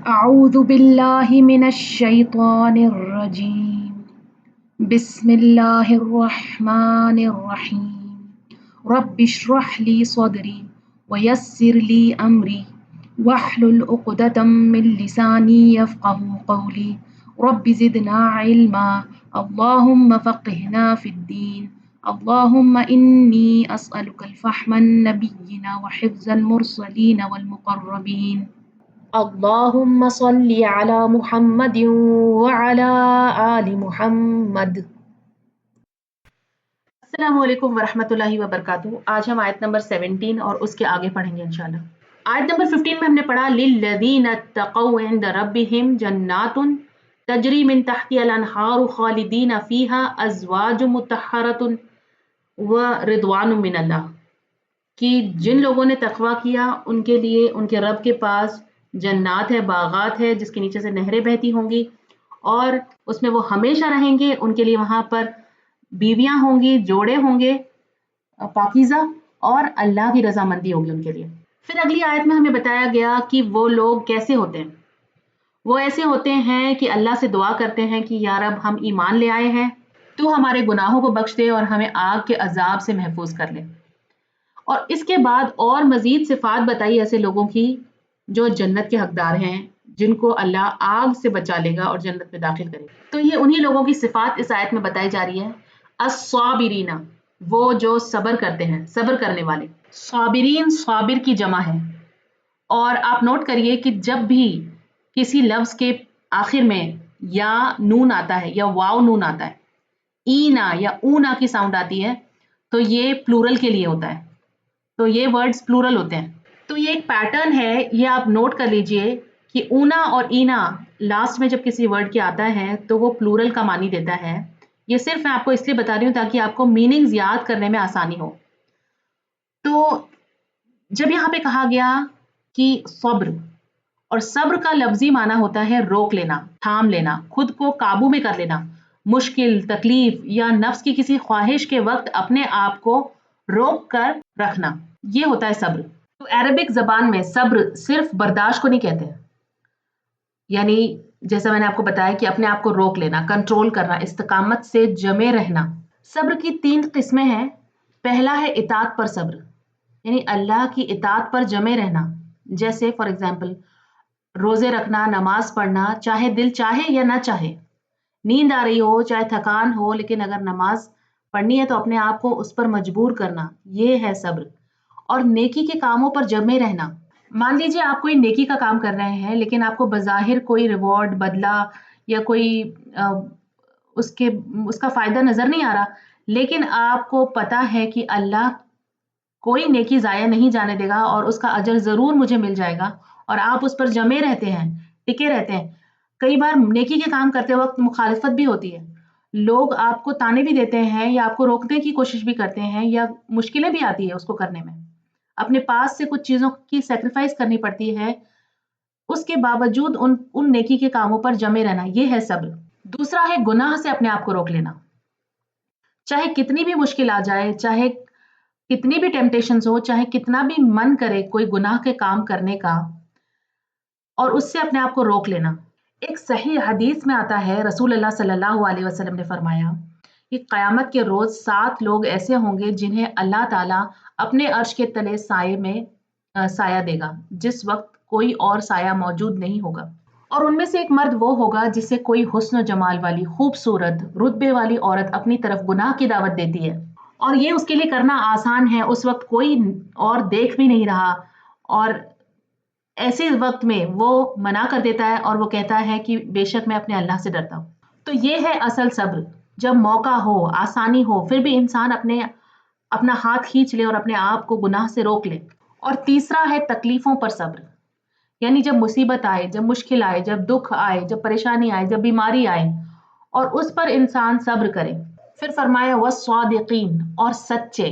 أعوذ بالله من الشيطان الرجيم بسم الله الرحمن الرحيم رب اشرح لي صدري ويسر لي أمري واحلل عقدة من لساني يفقه قولي رب زدنا علما اللهم فقهنا في الدين اللهم إني أسألك الفهم النبيين وحفظ المرسلين والمقربين اللهم صل على محمد وعلى آل محمد۔ السلام علیکم ورحمۃ اللہ وبرکاتہ۔ آج ہم آیت نمبر 17 اور اس کے آگے پڑھیں گے انشاءاللہ۔ آیت نمبر 15 میں ہم نے پڑھا للذین اتقوا عند ربهم جنات تجری من تحتها الانہار خالدین فیہا ازواج مطہرۃ ورضوان من اللہ، کہ جن لوگوں نے تقوی کیا ان کے لیے ان کے رب کے پاس جنات ہے، باغات ہے جس کے نیچے سے نہریں بہتی ہوں گی، اور اس میں وہ ہمیشہ رہیں گے۔ ان کے لیے وہاں پر بیویاں ہوں گی، جوڑے ہوں گے پاکیزہ، اور اللہ کی رضامندی ہوگی ان کے لیے۔ پھر اگلی آیت میں ہمیں بتایا گیا کہ وہ لوگ کیسے ہوتے ہیں۔ وہ ایسے ہوتے ہیں کہ اللہ سے دعا کرتے ہیں کہ یا رب ہم ایمان لے آئے ہیں، تو ہمارے گناہوں کو بخش دے اور ہمیں آگ کے عذاب سے محفوظ کر لے۔ اور اس کے بعد اور مزید صفات بتائی ایسے لوگوں کی جو جنت کے حقدار ہیں، جن کو اللہ آگ سے بچا لے گا اور جنت میں داخل کرے گا۔ تو یہ انہی لوگوں کی صفات اس آیت میں بتائی جا رہی ہے۔ الصابرین، وہ جو صبر کرتے ہیں، صبر کرنے والے۔ صابرین صابر کی جمع ہے۔ اور آپ نوٹ کریے کہ جب بھی کسی لفظ کے آخر میں یا نون آتا ہے یا واو نون آتا ہے، اینا یا اونا کی ساؤنڈ آتی ہے، تو یہ پلورل کے لیے ہوتا ہے، تو یہ ورڈز پلورل ہوتے ہیں۔ تو یہ ایک پیٹرن ہے، یہ آپ نوٹ کر لیجئے کہ اونا اور اینا لاسٹ میں جب کسی ورڈ کے آتا ہے تو وہ پلورل کا معنی دیتا ہے۔ یہ صرف میں آپ کو اس لیے بتا رہی ہوں تاکہ آپ کو میننگز یاد کرنے میں آسانی ہو۔ تو جب یہاں پہ کہا گیا کہ صبر، اور صبر کا لفظی معنی ہوتا ہے روک لینا، تھام لینا، خود کو قابو میں کر لینا، مشکل، تکلیف یا نفس کی کسی خواہش کے وقت اپنے آپ کو روک کر رکھنا، یہ ہوتا ہے صبر۔ تو عربک زبان میں صبر صرف برداشت کو نہیں کہتے، یعنی جیسا میں نے آپ کو بتایا کہ اپنے آپ کو روک لینا، کنٹرول کرنا، استقامت سے جمے رہنا۔ صبر کی 3 قسمیں ہیں۔ پہلا ہے اطاعت پر صبر، یعنی اللہ کی اطاعت پر جمے رہنا، جیسے فار ایگزامپل روزے رکھنا، نماز پڑھنا، چاہے دل چاہے یا نہ چاہے، نیند آ رہی ہو، چاہے تھکان ہو، لیکن اگر نماز پڑھنی ہے تو اپنے آپ کو اس پر مجبور کرنا، یہ ہے صبر۔ اور نیکی کے کاموں پر جمے رہنا۔ مان لیجیے آپ کوئی نیکی کا کام کر رہے ہیں لیکن آپ کو بظاہر کوئی ریوارڈ، بدلہ یا کوئی اس کا فائدہ نظر نہیں آ رہا، لیکن آپ کو پتا ہے کہ اللہ کوئی نیکی ضائع نہیں جانے دے گا اور اس کا اجر ضرور مجھے مل جائے گا، اور آپ اس پر جمے رہتے ہیں، ٹکے رہتے ہیں۔ کئی بار نیکی کے کام کرتے وقت مخالفت بھی ہوتی ہے، لوگ آپ کو تانے بھی دیتے ہیں یا آپ کو روکنے کی کوشش بھی کرتے ہیں، یا مشکلیں بھی آتی ہے اس کو کرنے میں، اپنے پاس سے کچھ چیزوں کی سیکریفائس کرنی پڑتی ہے، اس کے باوجود ان نیکی کے کاموں پر جمے رہنا، یہ ہے صبر۔ دوسرا ہے گناہ سے اپنے آپ کو روک لینا۔ چاہے کتنی بھی مشکل آ جائے، چاہے کتنی بھی ٹیمپٹیشنز ہو، چاہے کتنا بھی من کرے کوئی گناہ کے کام کرنے کا، اور اس سے اپنے آپ کو روک لینا۔ ایک صحیح حدیث میں آتا ہے، رسول اللہ صلی اللہ علیہ وسلم نے فرمایا کہ قیامت کے روز 7 لوگ ایسے ہوں گے جنہیں اللہ تعالیٰ اپنے عرش کے تلے سائے میں سایہ دے گا جس وقت کوئی اور سایہ موجود نہیں ہوگا، اور ان میں سے ایک مرد وہ ہوگا جسے کوئی حسن و جمال والی خوبصورت رتبے والی عورت اپنی طرف گناہ کی دعوت دیتی ہے، اور یہ اس کے لیے کرنا آسان ہے، اس وقت کوئی اور دیکھ بھی نہیں رہا، اور ایسے وقت میں وہ منع کر دیتا ہے اور وہ کہتا ہے کہ بے شک میں اپنے اللہ سے ڈرتا ہوں۔ تو یہ ہے اصل صبر، جب موقع ہو، آسانی ہو، پھر بھی انسان اپنا ہاتھ کھینچ لے اور اپنے آپ کو گناہ سے روک لے۔ اور تیسرا ہے تکلیفوں پر صبر، یعنی جب مصیبت آئے، جب مشکل آئے، جب دکھ آئے، جب پریشانی آئے، جب بیماری آئے، اور اس پر انسان صبر کرے۔ پھر فرمایا والصادقین، اور سچے۔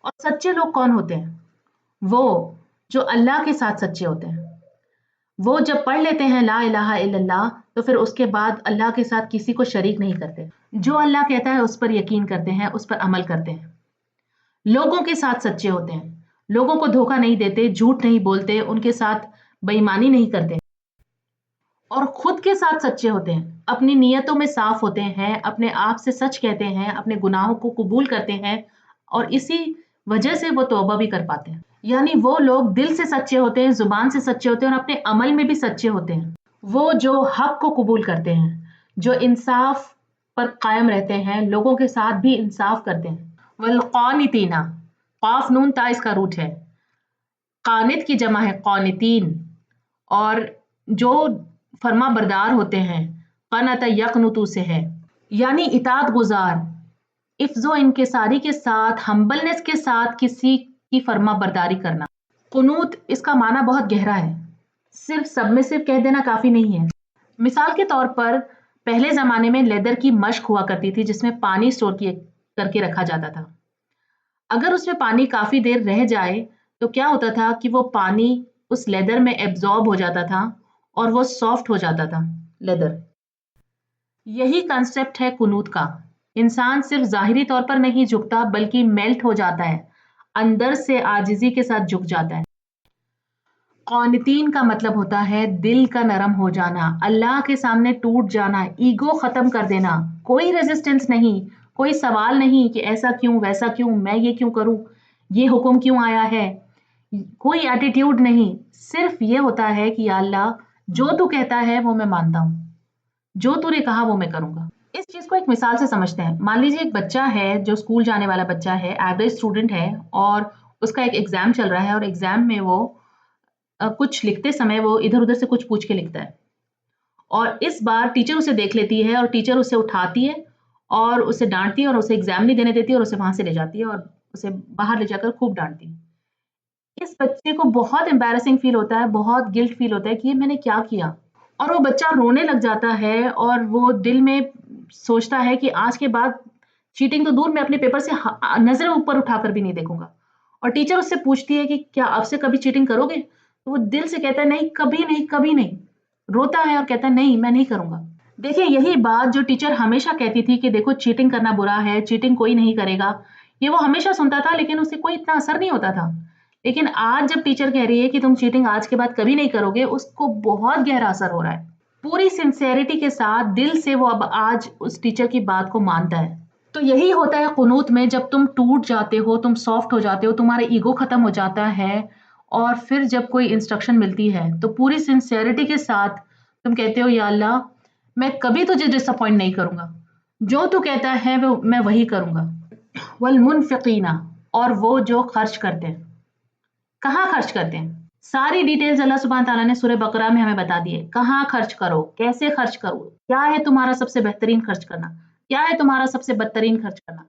اور سچے لوگ کون ہوتے ہیں؟ وہ جو اللہ کے ساتھ سچے ہوتے ہیں، وہ جب پڑھ لیتے ہیں لا الہ الا اللہ تو پھر اس کے بعد اللہ کے ساتھ کسی کو شریک نہیں کرتے، جو اللہ کہتا ہے اس پر یقین کرتے ہیں، اس پر عمل کرتے ہیں، لوگوں کے ساتھ سچے ہوتے ہیں، لوگوں کو دھوکہ نہیں دیتے، جھوٹ نہیں بولتے، ان کے ساتھ بے ایمانی نہیں کرتے۔ اور خود کے ساتھ سچے ہوتے ہیں، اپنی نیتوں میں صاف ہوتے ہیں، اپنے آپ سے سچ کہتے ہیں، اپنے گناہوں کو قبول کرتے ہیں، اور اسی وجہ سے وہ توبہ بھی کر پاتے ہیں۔ یعنی وہ لوگ دل سے سچے ہوتے ہیں، زبان سے سچے ہوتے ہیں، اور اپنے عمل میں بھی سچے ہوتے ہیں۔ وہ جو حق کو قبول کرتے ہیں، جو انصاف پر قائم رہتے ہیں، لوگوں کے ساتھ بھی انصاف کرتے ہیں۔ والقانتین، قاف نون تا اس کا روٹ ہے، قانت کی جمع ہے قانتین، اور جو فرما بردار ہوتے ہیں، قنت یقنتو سے ہے، یعنی اطاعت گزار، افز و انکساری کے ساتھ، ہمبلنس کے ساتھ کسی کی فرما برداری کرنا۔ قنوت اس کا معنی بہت گہرا ہے، صرف سب میں صرف کہہ دینا کافی نہیں ہے۔ مثال کے طور پر پہلے زمانے میں لیدر کی مشق ہوا کرتی تھی جس میں پانی اسٹور کر کے رکھا جاتا تھا۔ اگر اس میں پانی کافی دیر رہ جائے تو کیا ہوتا تھا کہ وہ پانی اس لیدر میں ایبزارب ہو جاتا تھا اور وہ سافٹ ہو جاتا تھا لیدر۔ یہی کنسپٹ ہے قنوت کا، انسان صرف ظاہری طور پر نہیں جھکتا بلکہ میلٹ ہو جاتا ہے، اندر سے عاجزی کے ساتھ جھک جاتا ہے۔ قانتین کا مطلب ہوتا ہے دل کا نرم ہو جانا، اللہ کے سامنے ٹوٹ جانا، ایگو ختم کر دینا، کوئی ریزسٹنس نہیں، کوئی سوال نہیں کہ ایسا کیوں ویسا کیوں، میں یہ کیوں کروں، یہ حکم کیوں آیا ہے، کوئی ایٹیٹیوڈ نہیں، صرف یہ ہوتا ہے کہ یا اللہ جو تو کہتا ہے وہ میں مانتا ہوں، جو تو نے کہا وہ میں کروں گا۔ اس چیز کو ایک مثال سے سمجھتے ہیں۔ مان لیجیے ایک بچہ ہے جو اسکول جانے والا بچہ ہے، ایوریج اسٹوڈنٹ ہے، اور اس کا ایک ایگزام چل رہا ہے، اور ایگزام میں وہ کچھ لکھتے سمے وہ ادھر ادھر سے کچھ پوچھ کے لکھتا ہے، اور اس بار ٹیچر اسے دیکھ لیتی ہے اور ٹیچر اسے اٹھاتی ہے اور اسے ڈانٹتی ہے اور اسے ایگزام نہیں دینے دیتی اور اسے وہاں سے لے جاتی ہے اور اسے باہر لے جا کر خوب ڈانٹتی ہے۔ اس بچے کو بہت امبیرسنگ فیل ہوتا ہے، بہت گلٹ فیل ہوتا ہے کہ یہ میں نے کیا کیا، اور وہ بچہ رونے لگ جاتا ہے اور وہ دل میں سوچتا ہے کہ آج کے بعد چیٹنگ تو دور، میں اپنے پیپر سے نظریں اوپر اٹھا کر بھی نہیں دیکھوں گا۔ اور ٹیچر اس سے پوچھتی ہے کہ کیا اب سے کبھی چیٹنگ کرو گے؟ تو وہ دل سے کہتا ہے نہیں، کبھی نہیں، کبھی نہیں، روتا ہے اور کہتا ہے نہیں میں نہیں کروں گا۔ دیکھیں یہی بات جو ٹیچر ہمیشہ کہتی تھی کہ دیکھو چیٹنگ کرنا برا ہے، چیٹنگ کوئی نہیں کرے گا، یہ وہ ہمیشہ سنتا تھا لیکن اسے کوئی اتنا اثر نہیں ہوتا تھا۔ لیکن آج جب ٹیچر کہہ رہی ہے کہ تم چیٹنگ آج کے بعد کبھی نہیں کرو گے، اس کو بہت گہرا اثر ہو رہا ہے۔ پوری سنسیئرٹی کے ساتھ دل سے وہ اب آج اس ٹیچر کی بات کو مانتا ہے۔ تو یہی ہوتا ہے قنوت میں، جب تم ٹوٹ جاتے ہو، تم سافٹ ہو جاتے ہو، تمہارا ایگو ختم ہو جاتا ہے، اور پھر جب کوئی انسٹرکشن ملتی ہے تو پوری سنسیئرٹی کے ساتھ تم کہتے ہو یا اللہ میں کبھی تجھے ڈس اپوائنٹ نہیں کروں گا، جو تو کہتا ہے میں وہی کروں گا۔ والمنفقین، اور وہ جو خرچ کرتے ہیں۔ کہاں خرچ کرتے ہیں؟ ساری ڈیٹیلز اللہ سبحانہ تعالیٰ نے سورہ بقرہ میں ہمیں بتا دی ہے، کہاں خرچ کرو، کیسے خرچ کرو، کیا ہے تمہارا سب سے بہترین خرچ کرنا، کیا ہے تمہارا سب سے بدترین خرچ کرنا۔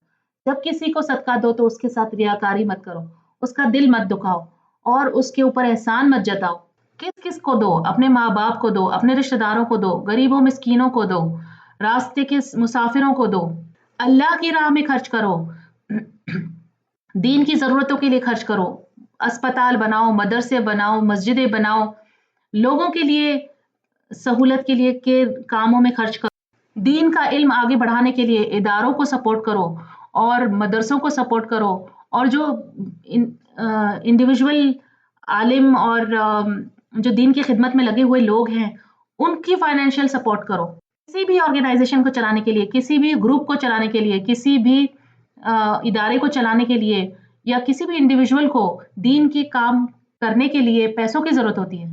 جب کسی کو صدقہ دو تو اس کے ساتھ ریاکاری مت کرو، اس کا دل مت دکھاؤ اور اس کے اوپر احسان مت جتاؤ۔ کس کس کو دو؟ اپنے ماں باپ کو دو، اپنے رشتہ داروں کو دو، غریبوں مسکینوں کو دو، راستے کے مسافروں کو دو، اللہ کی راہ میں خرچ کرو، دین کی ضرورتوں کے لیے خرچ کرو، اسپتال بناؤ، مدرسے بناؤ، مسجدیں بناؤ، لوگوں کے لیے سہولت کے لیے کے کاموں میں خرچ کرو، دین کا علم آگے بڑھانے کے لیے اداروں کو سپورٹ کرو اور مدرسوں کو سپورٹ کرو، اور جو انڈیویجول عالم اور جو دین کی خدمت میں لگے ہوئے لوگ ہیں ان کی فائنینشیل سپورٹ کرو۔ کسی بھی آرگنائزیشن کو چلانے کے لیے، کسی بھی گروپ کو چلانے کے لیے، کسی بھی ادارے کو چلانے کے لیے، یا کسی بھی انڈیویجول کو دین کی کام کرنے کے لیے پیسوں کی ضرورت ہوتی ہے۔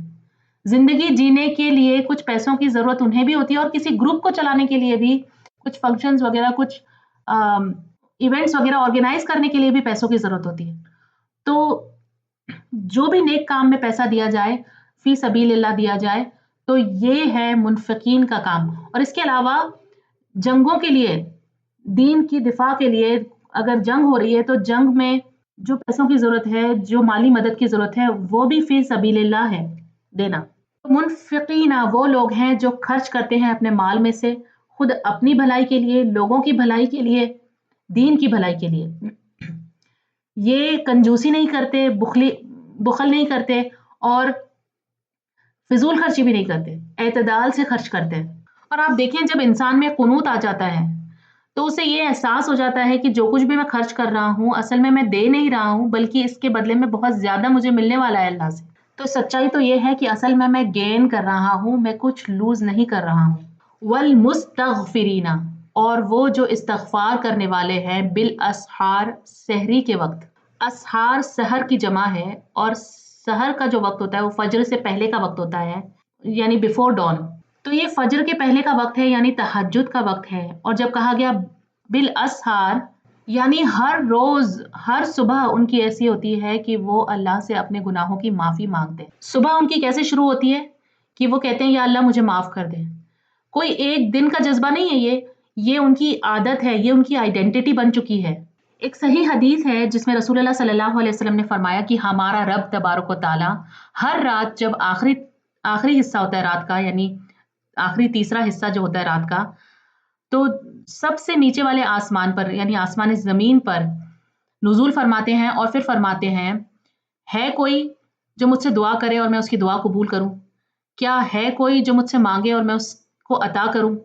زندگی جینے کے لیے کچھ پیسوں کی ضرورت انہیں بھی ہوتی ہے، اور کسی گروپ کو چلانے کے لیے بھی کچھ فنکشنز وغیرہ، کچھ ایونٹس وغیرہ آرگنائز کرنے کے لیے بھی پیسوں کی ضرورت ہوتی ہے۔ تو جو بھی نیک کام میں پیسہ دیا جائے، فی سبیل اللہ دیا جائے، تو یہ ہے منفقین کا کام۔ اور اس کے علاوہ جنگوں کے لیے، دین کی دفاع کے لیے اگر جنگ ہو رہی ہے تو جنگ میں جو پیسوں کی ضرورت ہے، جو مالی مدد کی ضرورت ہے، وہ بھی فی سبیل اللہ ہے دینا۔ منفقین وہ لوگ ہیں جو خرچ کرتے ہیں اپنے مال میں سے، خود اپنی بھلائی کے لیے، لوگوں کی بھلائی کے لیے، دین کی بھلائی کے لیے۔ یہ کنجوسی نہیں کرتے، بخل نہیں کرتے، اور فضول خرچی بھی نہیں کرتے، اعتدال سے خرچ کرتے ہیں۔ اور آپ دیکھیں جب انسان میں قنوت آ جاتا ہے تو اسے یہ احساس ہو جاتا ہے کہ جو کچھ بھی میں خرچ کر رہا ہوں اصل میں دے نہیں رہا ہوں، بلکہ اس کے بدلے میں بہت زیادہ مجھے ملنے والا ہے اللہ سے۔ تو سچائی تو یہ ہے کہ اصل میں گین کر رہا ہوں، میں کچھ لوز نہیں کر رہا ہوں۔ والمستغفرین، اور وہ جو استغفار کرنے والے ہیں، بالاسحار، سحری کے وقت۔ اسحار سحر کی جمع ہے، اور سحر کا جو وقت ہوتا ہے وہ فجر سے پہلے کا وقت ہوتا ہے، یعنی بیفور ڈان۔ تو یہ فجر کے پہلے کا وقت ہے، یعنی تہجد کا وقت ہے۔ اور جب کہا گیا بالاسحار، یعنی ہر روز ہر صبح ان کی ایسی ہوتی ہے کہ وہ اللہ سے اپنے گناہوں کی معافی مانگتے ہیں۔ صبح ان کی کیسے شروع ہوتی ہے کہ وہ کہتے ہیں یا اللہ مجھے معاف کر دے۔ کوئی ایک دن کا جذبہ نہیں ہے، یہ ان کی عادت ہے، یہ ان کی آئیڈینٹی بن چکی ہے۔ ایک صحیح حدیث ہے جس میں رسول اللہ صلی اللہ علیہ وسلم نے فرمایا کہ ہمارا رب تبارک و تعالی ہر رات جب آخری حصہ ہوتا ہے رات کا، یعنی آخری تیسرا حصہ جو ہوتا ہے رات کا، تو سب سے نیچے والے آسمان پر، یعنی آسمان زمین پر نزول فرماتے ہیں اور پھر فرماتے ہیں، ہے کوئی جو مجھ سے دعا کرے اور میں اس کی دعا قبول کروں؟ کیا ہے کوئی جو مجھ سے مانگے اور میں اس کو عطا کروں؟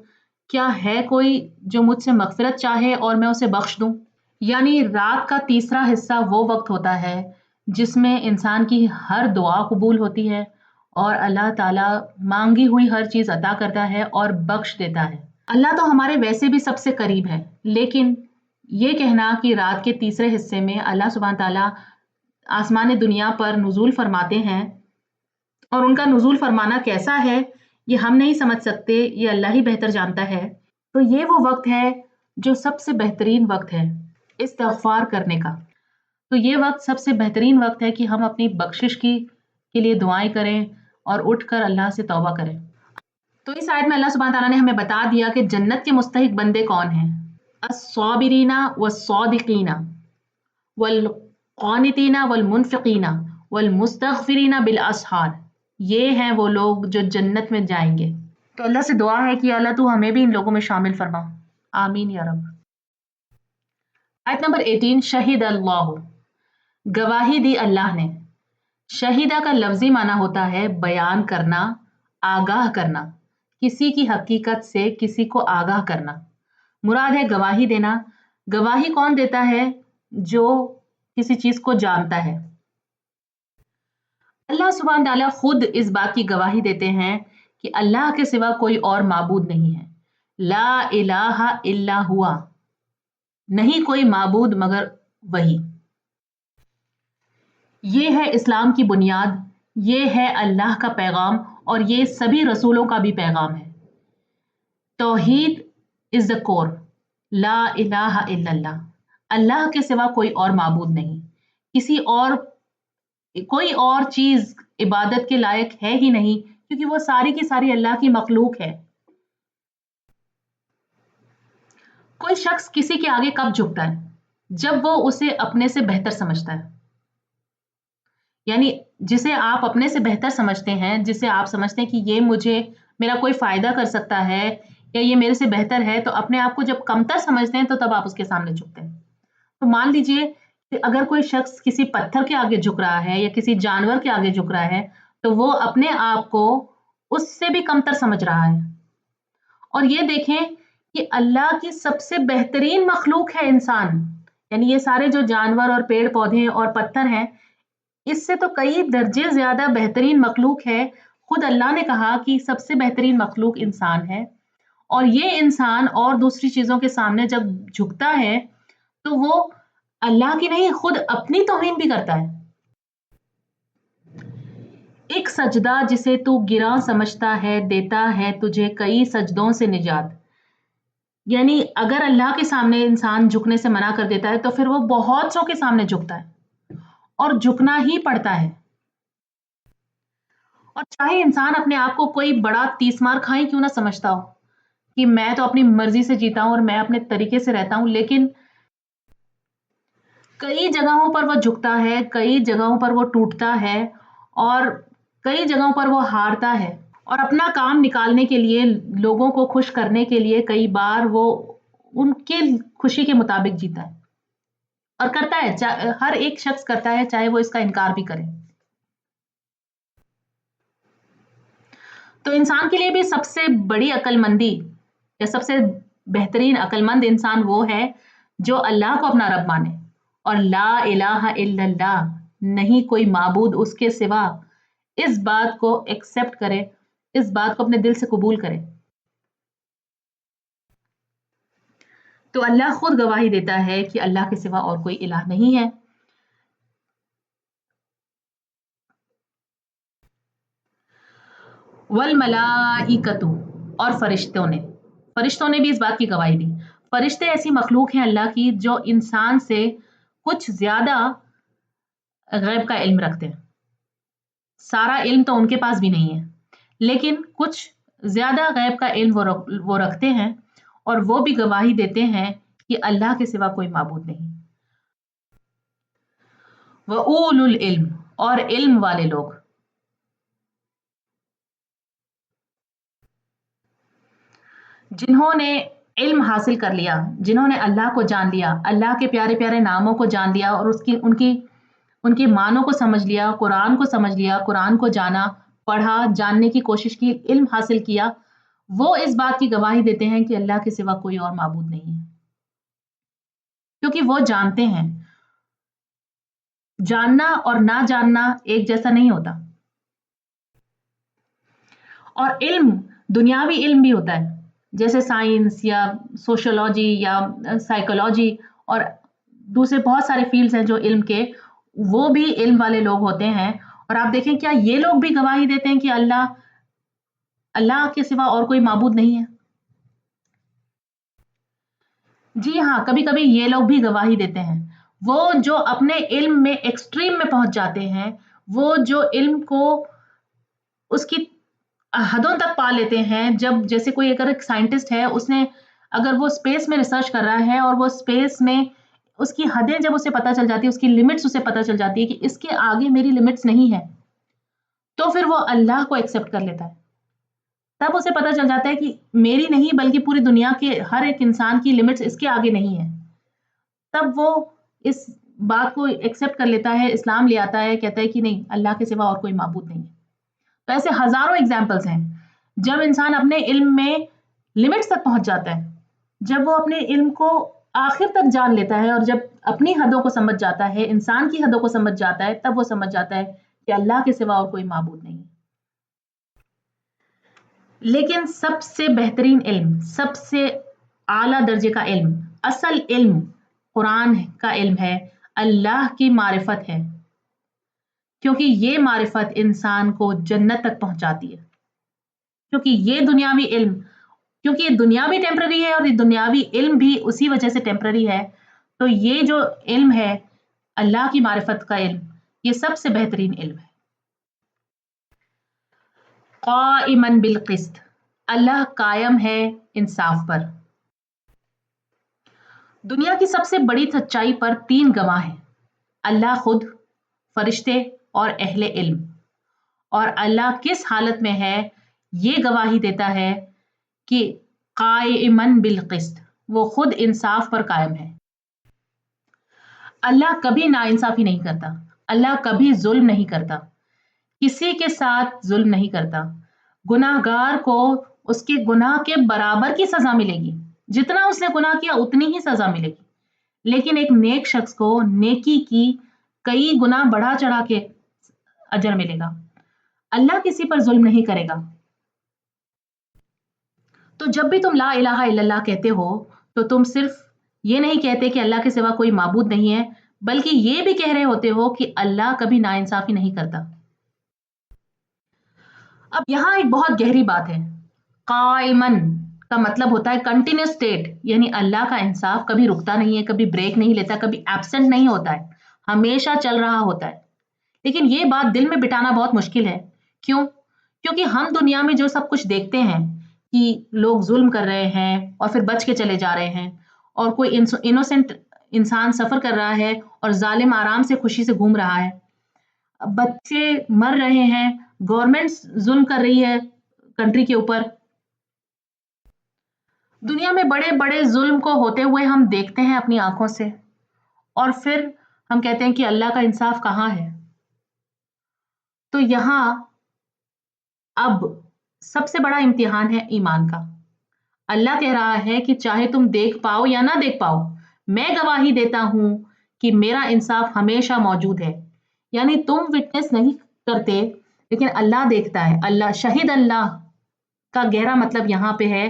کیا ہے کوئی جو مجھ سے مغفرت چاہے اور میں اسے بخش دوں؟ یعنی رات کا تیسرا حصہ وہ وقت ہوتا ہے جس میں انسان کی ہر دعا قبول ہوتی ہے اور اللہ تعالیٰ مانگی ہوئی ہر چیز عطا کرتا ہے اور بخش دیتا ہے۔ اللہ تو ہمارے ویسے بھی سب سے قریب ہے، لیکن یہ کہنا کہ رات کے تیسرے حصے میں اللہ سبحانہ تعالیٰ آسمان دنیا پر نزول فرماتے ہیں، اور ان کا نزول فرمانا کیسا ہے یہ ہم نہیں سمجھ سکتے، یہ اللہ ہی بہتر جانتا ہے۔ تو یہ وہ وقت ہے جو سب سے بہترین وقت ہے استغفار کرنے کا۔ تو یہ وقت سب سے بہترین وقت ہے کہ ہم اپنی بخشش کے لیے دعائیں کریں اور اٹھ کر اللہ سے توبہ کریں۔ تو اس آیت میں اللہ سبحانہ تعالیٰ نے ہمیں بتا دیا کہ جنت کے مستحق بندے کون ہیں۔ الصابرین والصادقین والقانتین والمنفقین والمستغفرین بالاسحار، یہ ہیں وہ لوگ جو جنت میں جائیں گے۔ تو اللہ سے دعا ہے کہ اللہ تو ہمیں بھی ان لوگوں میں شامل فرما، آمین یا رب۔ آیت نمبر 18، شہید اللہ، گواہی دی اللہ نے۔ شہیدہ کا لفظی معنی ہوتا ہے بیان کرنا، آگاہ کرنا، کسی کی حقیقت سے کسی کو آگاہ کرنا۔ مراد ہے گواہی دینا۔ گواہی کون دیتا ہے؟ جو کسی چیز کو جانتا ہے۔ اللہ سبحانہ تعالیٰ خود اس بات کی گواہی دیتے ہیں کہ اللہ کے سوا کوئی اور معبود نہیں ہے۔ لا الہ الا ہوا، نہیں کوئی معبود مگر وہی۔ یہ ہے اسلام کی بنیاد، یہ ہے اللہ کا پیغام، اور یہ سبھی رسولوں کا بھی پیغام ہے۔ توحید از the core، لا الہ الا اللہ، اللہ کے سوا کوئی اور معبود نہیں، کوئی اور چیز عبادت کے لائق ہے ہی نہیں، کیونکہ وہ ساری کی ساری اللہ کی مخلوق ہے۔ کوئی شخص کسی کے آگے کب جھکتا ہے؟ جب وہ اسے اپنے سے بہتر سمجھتا ہے، یعنی جسے آپ اپنے سے بہتر سمجھتے ہیں، جسے آپ سمجھتے ہیں کہ یہ مجھے میرا کوئی فائدہ کر سکتا ہے یا یہ میرے سے بہتر ہے، تو اپنے آپ کو جب کمتر سمجھتے ہیں تو تب آپ اس کے سامنے جھکتے ہیں۔ تو مان لیجئے کہ اگر کوئی شخص کسی پتھر کے آگے جھک رہا ہے یا کسی جانور کے آگے جھک رہا ہے تو وہ اپنے آپ کو اس سے بھی کمتر سمجھ رہا ہے۔ اور یہ دیکھیں کہ اللہ کی سب سے بہترین مخلوق ہے انسان، یعنی یہ سارے جو جانور اور پیڑ پودے اور پتھر ہیں، اس سے تو کئی درجے زیادہ بہترین مخلوق ہے۔ خود اللہ نے کہا کہ سب سے بہترین مخلوق انسان ہے، اور یہ انسان اور دوسری چیزوں کے سامنے جب جھکتا ہے تو وہ اللہ کی نہیں خود اپنی توہین بھی کرتا ہے۔ ایک سجدہ جسے تو گراں سمجھتا ہے دیتا ہے تجھے کئی سجدوں سے نجات، یعنی اگر اللہ کے سامنے انسان جھکنے سے منع کر دیتا ہے تو پھر وہ بہت سو کے سامنے جھکتا ہے، اور جھکنا ہی پڑتا ہے۔ اور چاہے انسان اپنے آپ کو کوئی بڑا تیسمار کھائی کیوں نہ سمجھتا ہو کہ میں تو اپنی مرضی سے جیتا ہوں اور میں اپنے طریقے سے رہتا ہوں، لیکن کئی جگہوں پر وہ جھکتا ہے، کئی جگہوں پر وہ ٹوٹتا ہے، اور کئی جگہوں پر وہ ہارتا ہے، اور اپنا کام نکالنے کے لیے، لوگوں کو خوش کرنے کے لیے کئی بار وہ ان کے خوشی کے مطابق جیتا ہے اور کرتا ہے، ہر ایک شخص کرتا ہے، چاہے وہ اس کا انکار بھی کرے۔ تو انسان کے لیے بھی سب سے بڑی عقل مندی یا سب سے بہترین عقل مند انسان وہ ہے جو اللہ کو اپنا رب مانے، اور لا الہ الا اللہ، نہیں کوئی معبود اس کے سوا، اس بات کو ایکسپٹ کرے، اس بات کو اپنے دل سے قبول کرے. تو اللہ خود گواہی دیتا ہے کہ اللہ کے سوا اور کوئی الہ نہیں ہے. والملائکۃ، اور فرشتوں نے بھی اس بات کی گواہی دی. فرشتے ایسی مخلوق ہیں اللہ کی جو انسان سے کچھ زیادہ غیب کا علم رکھتے ہیں. سارا علم تو ان کے پاس بھی نہیں ہے، لیکن کچھ زیادہ غیب کا علم وہ رکھتے ہیں، اور وہ بھی گواہی دیتے ہیں کہ اللہ کے سوا کوئی معبود نہیں. وَأُولُو الْعِلْم، اور علم والے لوگ. جنہوں نے علم حاصل کر لیا، جنہوں نے اللہ کو جان لیا، اللہ کے پیارے پیارے ناموں کو جان لیا، اور ان کے معنوں کو سمجھ لیا، قرآن کو سمجھ لیا، قرآن کو جانا، پڑھا، جاننے کی کوشش کی، علم حاصل کیا، وہ اس بات کی گواہی دیتے ہیں کہ اللہ کے سوا کوئی اور معبود نہیں ہے. کیونکہ وہ جانتے ہیں. جاننا اور نہ جاننا ایک جیسا نہیں ہوتا. اور علم دنیاوی علم بھی ہوتا ہے، جیسے سائنس یا سوشولوجی یا سائیکولوجی اور دوسرے بہت سارے فیلڈز ہیں جو علم کے، وہ بھی علم والے لوگ ہوتے ہیں. اور آپ دیکھیں کیا یہ لوگ بھی گواہی دیتے ہیں کہ اللہ کے سوا اور کوئی معبود نہیں ہے؟ جی ہاں، کبھی کبھی یہ لوگ بھی گواہی دیتے ہیں. وہ جو اپنے علم میں ایکسٹریم میں پہنچ جاتے ہیں، وہ جو علم کو اس کی حدوں تک پا لیتے ہیں. جب جیسے کوئی اگر ایک سائنٹسٹ ہے، اس نے اگر وہ اسپیس میں ریسرچ کر رہا ہے اور وہ اسپیس میں اس کی حدیں جب اسے پتہ چل جاتی ہے، اس کی لمٹس اسے پتہ چل جاتی ہے کہ اس کے آگے میری لمٹس نہیں ہے، تو پھر وہ اللہ کو ایکسپٹ کر لیتا ہے. تب اسے پتہ چل جاتا ہے کہ میری نہیں بلکہ پوری دنیا کے ہر ایک انسان کی لمٹس اس کے آگے نہیں ہے. تب وہ اس بات کو ایکسپٹ کر لیتا ہے، اسلام لے آتا ہے، کہتا ہے کہ نہیں، اللہ کے سوا اور کوئی معبود نہیں ہے. تو ایسے ہزاروں ایگزامپلس ہیں جب انسان اپنے علم میں لمٹس تک پہنچ جاتا ہے، جب وہ اپنے علم کو آخر تک جان لیتا ہے، اور جب اپنی حدوں کو سمجھ جاتا ہے، انسان کی حدوں کو سمجھ جاتا ہے، تب وہ سمجھ جاتا ہے کہ اللہ کے سوا اور کوئی معبود نہیں. لیکن سب سے بہترین علم، سب سے اعلیٰ درجے کا علم، اصل علم قرآن کا علم ہے، اللہ کی معرفت ہے. کیونکہ یہ معرفت انسان کو جنت تک پہنچاتی ہے. کیونکہ یہ دنیاوی علم، کیونکہ یہ دنیا بھی ٹیمپرری ہے اور یہ دنیاوی علم بھی اسی وجہ سے ٹیمپرری ہے. تو یہ جو علم ہے، اللہ کی معرفت کا علم، یہ سب سے بہترین علم ہے. قائماً بالقسط، اللہ قائم ہے انصاف پر. دنیا کی سب سے بڑی سچائی پر 3 گواہ ہیں: اللہ خود، فرشتے اور اہل علم. اور اللہ کس حالت میں ہے؟ یہ گواہی دیتا ہے کہ قائماً بالقسط، وہ خود انصاف پر قائم ہے. اللہ کبھی ناانصافی نہیں کرتا، اللہ کبھی ظلم نہیں کرتا، کسی کے ساتھ ظلم نہیں کرتا. گناہگار کو اس کے گناہ کے برابر کی سزا ملے گی، جتنا اس نے گناہ کیا اتنی ہی سزا ملے گی. لیکن ایک نیک شخص کو نیکی کی کئی گنا بڑھا چڑھا کے اجر ملے گا. اللہ کسی پر ظلم نہیں کرے گا. تو جب بھی تم لا الہ الا اللہ کہتے ہو تو تم صرف یہ نہیں کہتے کہ اللہ کے سوا کوئی معبود نہیں ہے، بلکہ یہ بھی کہہ رہے ہوتے ہو کہ اللہ کبھی ناانصافی نہیں کرتا. اب یہاں ایک بہت گہری بات ہے. قائمن کا مطلب ہوتا ہے کنٹینیوس اسٹیٹ، یعنی اللہ کا انصاف کبھی رکتا نہیں ہے، کبھی بریک نہیں لیتا، کبھی ایبسنٹ نہیں ہوتا ہے، ہمیشہ چل رہا ہوتا ہے. لیکن یہ بات دل میں بٹانا بہت مشکل ہے. کیوں؟ کیونکہ ہم دنیا میں جو سب کچھ دیکھتے ہیں کہ لوگ ظلم کر رہے ہیں اور پھر بچ کے چلے جا رہے ہیں، اور کوئی انوسنٹ انسان سفر کر رہا ہے اور ظالم آرام سے خوشی سے گھوم رہا ہے، بچے مر رہے ہیں، گورنمنٹ ظلم کر رہی ہے کنٹری کے اوپر. دنیا میں بڑے بڑے ظلم کو ہوتے ہوئے ہم دیکھتے ہیں اپنی آنکھوں سے، اور پھر ہم کہتے ہیں کہ اللہ کا انصاف کہاں ہے. تو یہاں اب سب سے بڑا امتحان ہے ایمان کا. اللہ کہہ رہا ہے کہ چاہے تم دیکھ پاؤ یا نہ دیکھ پاؤ، میں گواہی دیتا ہوں کہ میرا انصاف ہمیشہ موجود ہے. یعنی تم وٹنس نہیں کرتے، لیکن اللہ دیکھتا ہے. اللہ شہید اللہ کا گہرا مطلب یہاں پہ ہے.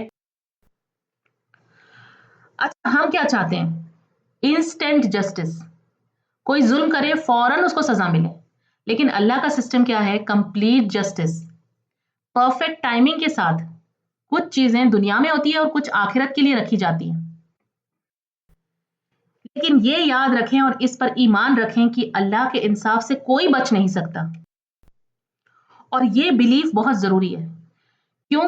اچھا ہم کیا چاہتے ہیں؟ Instant justice. کوئی ظلم کرے فوراً اس کو سزا ملے. لیکن اللہ کا سسٹم کیا ہے؟ Complete justice. پرفیکٹ ٹائمنگ کے ساتھ کچھ چیزیں دنیا میں ہوتی ہیں اور کچھ آخرت کے لیے رکھی جاتی ہیں. لیکن یہ یاد رکھیں اور اس پر ایمان رکھیں کہ اللہ کے انصاف سے کوئی بچ نہیں سکتا. اور یہ بیلیف بہت ضروری ہے. کیوں؟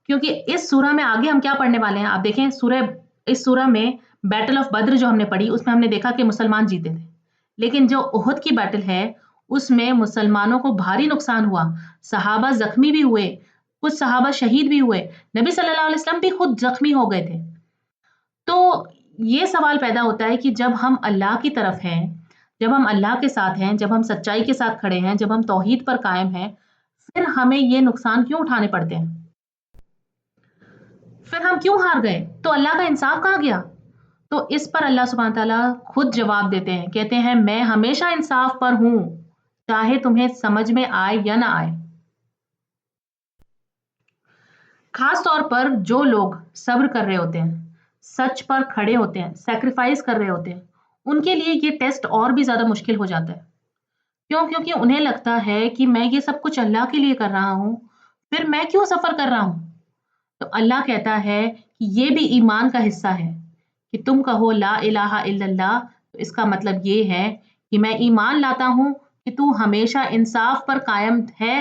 کیونکہ اس سورہ میں آگے ہم کیا پڑھنے والے ہیں. آپ دیکھیں اس سورہ میں بیٹل آف بدر جو ہم نے پڑھی اس میں ہم نے دیکھا کہ مسلمان جیتے تھے. لیکن جو احد کی بیٹل ہے اس میں مسلمانوں کو بھاری نقصان ہوا. صحابہ زخمی بھی ہوئے, کچھ صحابہ شہید بھی ہوئے. نبی صلی اللہ علیہ وسلم بھی خود زخمی ہو گئے تھے. تو یہ سوال پیدا ہوتا ہے کہ جب ہم اللہ کی طرف ہیں, جب ہم اللہ کے ساتھ ہیں, جب ہم سچائی کے ساتھ کھڑے ہیں, جب ہم توحید پر قائم ہیں, پھر ہمیں یہ نقصان کیوں اٹھانے پڑتے ہیں؟ پھر ہم کیوں ہار گئے؟ تو اللہ کا انصاف کہاں گیا؟ تو اس پر اللہ سبحانہ تعالیٰ خود جواب دیتے ہیں, کہتے ہیں میں ہمیشہ انصاف پر ہوں, چاہے تمہیں سمجھ میں آئے یا نہ آئے. خاص طور پر جو لوگ صبر کر رہے ہوتے ہیں, سچ پر کھڑے ہوتے ہیں, سیکریفائس کر رہے ہوتے ہیں, ان کے لیے یہ ٹیسٹ اور بھی زیادہ مشکل ہو جاتا ہے. کیوں؟ کیونکہ انہیں لگتا ہے کہ میں یہ سب کچھ اللہ کے لیے کر رہا ہوں, پھر میں کیوں سفر کر رہا ہوں؟ تو اللہ کہتا ہے کہ یہ بھی ایمان کا حصہ ہے کہ تم کہو لا الہ الا اللہ. تو اس کا مطلب یہ ہے کہ میں ایمان لاتا ہوں کہ تو ہمیشہ انصاف پر قائم ہے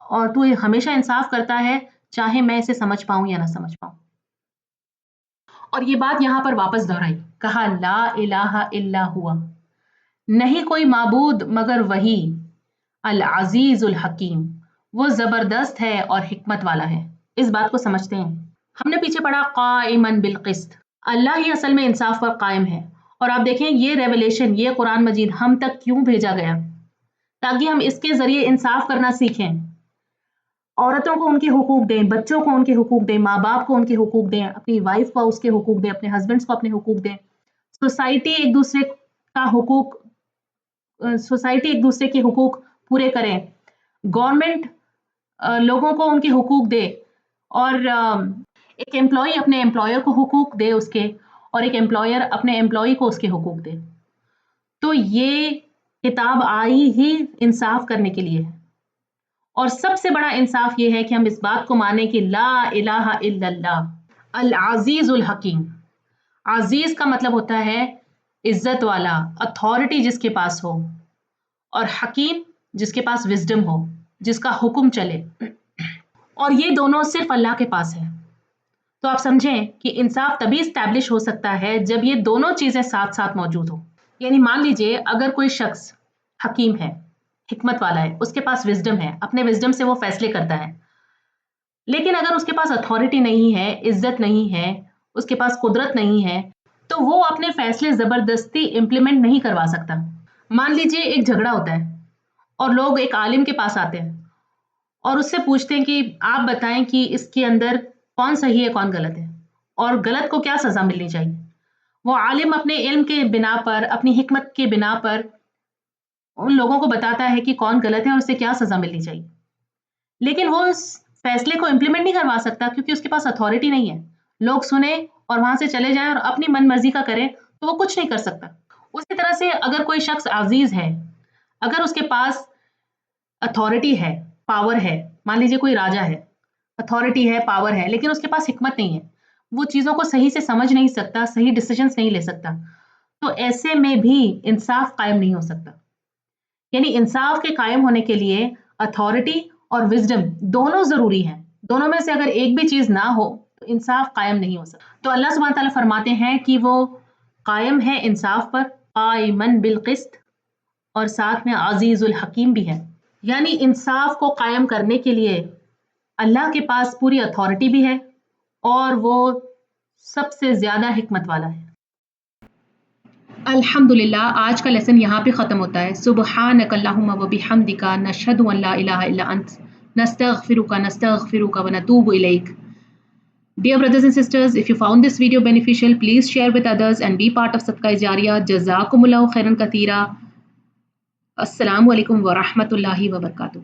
اور تو ہمیشہ انصاف کرتا ہے, چاہے میں اسے سمجھ پاؤں یا نہ سمجھ پاؤں. اور یہ بات یہاں پر واپس دہرائی, کہا لا الہ الا ہوا, نہیں کوئی معبود مگر وہی, العزیز الحکیم, وہ زبردست ہے اور حکمت والا ہے. اس بات کو سمجھتے ہیں. ہم نے پیچھے پڑھا قائما بالقسط, اللہ ہی اصل میں انصاف پر قائم ہے. اور آپ دیکھیں یہ ریولیشن, یہ قرآن مجید ہم تک کیوں بھیجا گیا؟ تاکہ ہم اس کے ذریعے انصاف کرنا سیکھیں. عورتوں کو ان کے حقوق دیں, بچوں کو ان کے حقوق دیں, ماں باپ کو ان کے حقوق دیں, اپنی وائف کو اس کے حقوق دیں, اپنے ہسبینڈس کو اپنے حقوق دیں. سوسائٹی ایک دوسرے کا حقوق, سوسائٹی ایک دوسرے کے حقوق پورے کریں. گورنمنٹ لوگوں کو ان کے حقوق دے, اور ایک امپلائی اپنے امپلائر کو حقوق دے اس کے, اور ایک امپلائر اپنے امپلائی کو اس کے حقوق دے. تو یہ کتاب آئی ہی انصاف کرنے کے لیے ہے. اور سب سے بڑا انصاف یہ ہے کہ ہم اس بات کو مانیں کہ لا الہ الا اللہ, العزیز الحکیم. عزیز کا مطلب ہوتا ہے عزت والا, اتھارٹی جس کے پاس ہو, اور حکیم جس کے پاس وزڈم ہو, جس کا حکم چلے. اور یہ دونوں صرف اللہ کے پاس ہے. تو آپ سمجھیں کہ انصاف تبھی اسٹیبلش ہو سکتا ہے جب یہ دونوں چیزیں ساتھ ساتھ موجود ہوں. یعنی مان لیجئے اگر کوئی شخص حکیم ہے, حکمت والا ہے, اس کے پاس وزڈم ہے, اپنے وزڈم سے وہ فیصلے کرتا ہے, لیکن اگر اس کے پاس اتھارٹی نہیں ہے, عزت نہیں ہے, اس کے پاس قدرت نہیں ہے, تو وہ اپنے فیصلے زبردستی امپلیمنٹ نہیں کروا سکتا. مان لیجئے ایک جھگڑا ہوتا ہے اور لوگ ایک عالم کے پاس آتے ہیں اور اس سے پوچھتے ہیں کہ آپ بتائیں کہ اس کے اندر کون صحیح ہے کون غلط ہے, اور غلط کو کیا سزا ملنی چاہیے. وہ عالم اپنے علم کے بنا پر, اپنی حکمت کے بنا پر ان لوگوں کو بتاتا ہے کہ کون غلط ہے اور اسے کیا سزا ملنی چاہیے, لیکن وہ اس فیصلے کو امپلیمنٹ نہیں کروا سکتا کیونکہ اس کے پاس اتھارٹی نہیں ہے. لوگ سنیں اور وہاں سے چلے جائیں اور اپنی من مرضی کا کریں تو وہ کچھ نہیں کر سکتا. اسی طرح سے اگر کوئی شخص عزیز ہے, اگر اس کے پاس اتھارٹی ہے, پاور ہے, مان لیجیے کوئی راجا ہے, اتھارٹی ہے, پاور ہے, لیکن اس کے پاس حکمت نہیں ہے, وہ چیزوں کو صحیح سے سمجھ نہیں سکتا, صحیح ڈیسیژنز نہیں لے سکتا, تو ایسے میں بھی انصاف قائم نہیں ہو سکتا. یعنی انصاف کے قائم ہونے کے لیے اتھارٹی اور وزڈم دونوں ضروری ہیں. دونوں میں سے اگر ایک بھی چیز نہ ہو تو انصاف قائم نہیں ہو سکتا. تو اللہ سبحانہ تعالیٰ فرماتے ہیں کہ وہ قائم ہے انصاف پر, قائماً بالقسط, اور ساتھ میں عزیز الحکیم بھی ہے. یعنی انصاف کو قائم کرنے کے لیے اللہ کے پاس پوری اتھارٹی بھی ہے اور وہ سب سے زیادہ حکمت والا ہے. الحمدللہ آج کا لیسن یہاں پہ ختم ہوتا ہے. سبحانک اللہم و بحمدک, نشہد ان لا الہ الا انت, نستغفرک ونتوب الیک. Dear brothers and sisters, if you found this video beneficial, please share with others and be part of Sadaqah Jariyah. Jazakumullahu khairan katheera. السلام علیکم ورحمۃ اللہ وبرکاتہ.